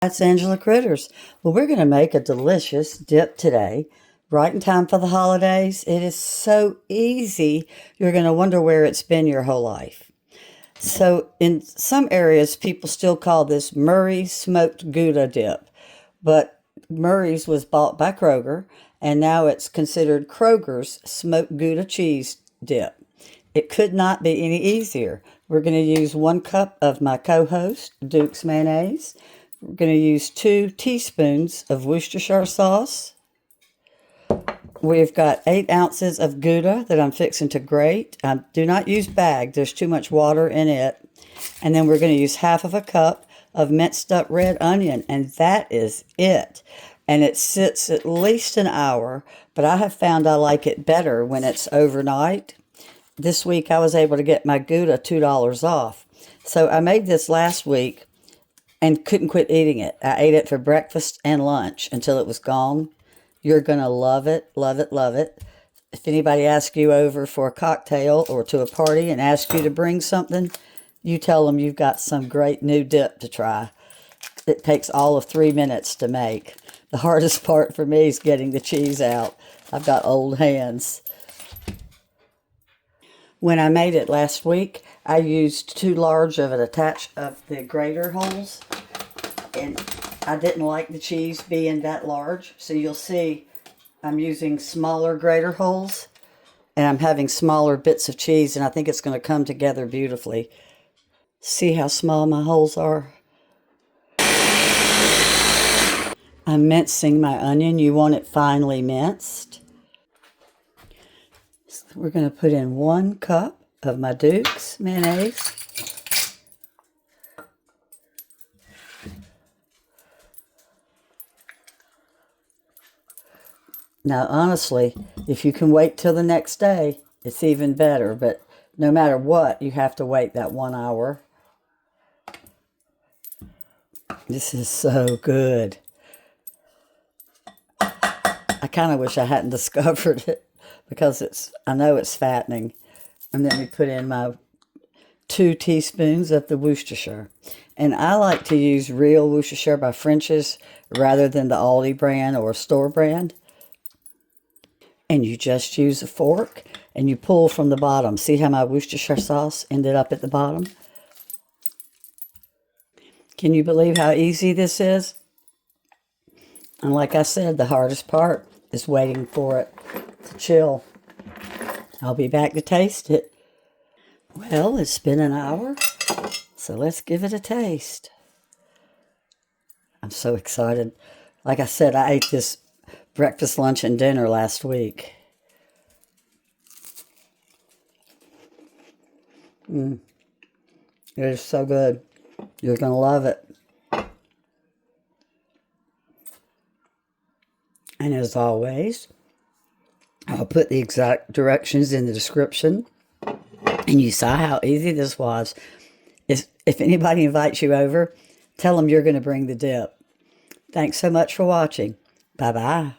That's Angela Critters. Well, we're going to make a delicious dip today, right in time for the holidays. It is so easy, you're going to wonder where it's been your whole life. So in some areas, people still call this Murray's smoked Gouda dip, but Murray's was bought by Kroger, and now it's considered Kroger's smoked Gouda cheese dip. It could not be any easier. We're going to use 1 cup of my co-host, Duke's mayonnaise. We're going to use 2 teaspoons of Worcestershire sauce. We've got 8 ounces of Gouda that I'm fixing to grate. Do not use bag. There's too much water in it. And then we're going to use half of a cup of minced up red onion. And that is it. And it sits at least an hour. But I have found I like it better when it's overnight. This week I was able to get my Gouda $2 off. So I made this last week and couldn't quit eating it. I ate it for breakfast and lunch until it was gone. You're going to love it, love it, love it. If anybody asks you over for a cocktail or to a party and asks you to bring something, you tell them you've got some great new dip to try. It takes all of 3 minutes to make. The hardest part for me is getting the cheese out. I've got old hands. When I made it last week, I used too large of an attach of the grater holes, and I didn't like the cheese being that large. So you'll see I'm using smaller grater holes, and I'm having smaller bits of cheese, and I think it's going to come together beautifully. See how small my holes are? I'm mincing my onion. You want it finely minced. So we're going to put in 1 cup of my Duke's mayonnaise. Now, honestly, if you can wait till the next day, it's even better. But no matter what, you have to wait that 1 hour. This is so good. I kind of wish I hadn't discovered it because I know it's fattening. And then we put in my 2 teaspoons of the Worcestershire. And I like to use real Worcestershire by French's rather than the Aldi brand or store brand. And you just use a fork and you pull from the bottom. See how my Worcestershire sauce ended up at the bottom? Can you believe how easy this is? And like I said, the hardest part is waiting for it to chill. I'll be back to taste it. Well, it's been an hour, so let's give it a taste. I'm so excited. Like I said, I ate this breakfast, lunch, and dinner last week. It is so good. You're going to love it. And as always, I'll put the exact directions in the description. And you saw how easy this was. If anybody invites you over, tell them you're going to bring the dip. Thanks so much for watching. Bye-bye.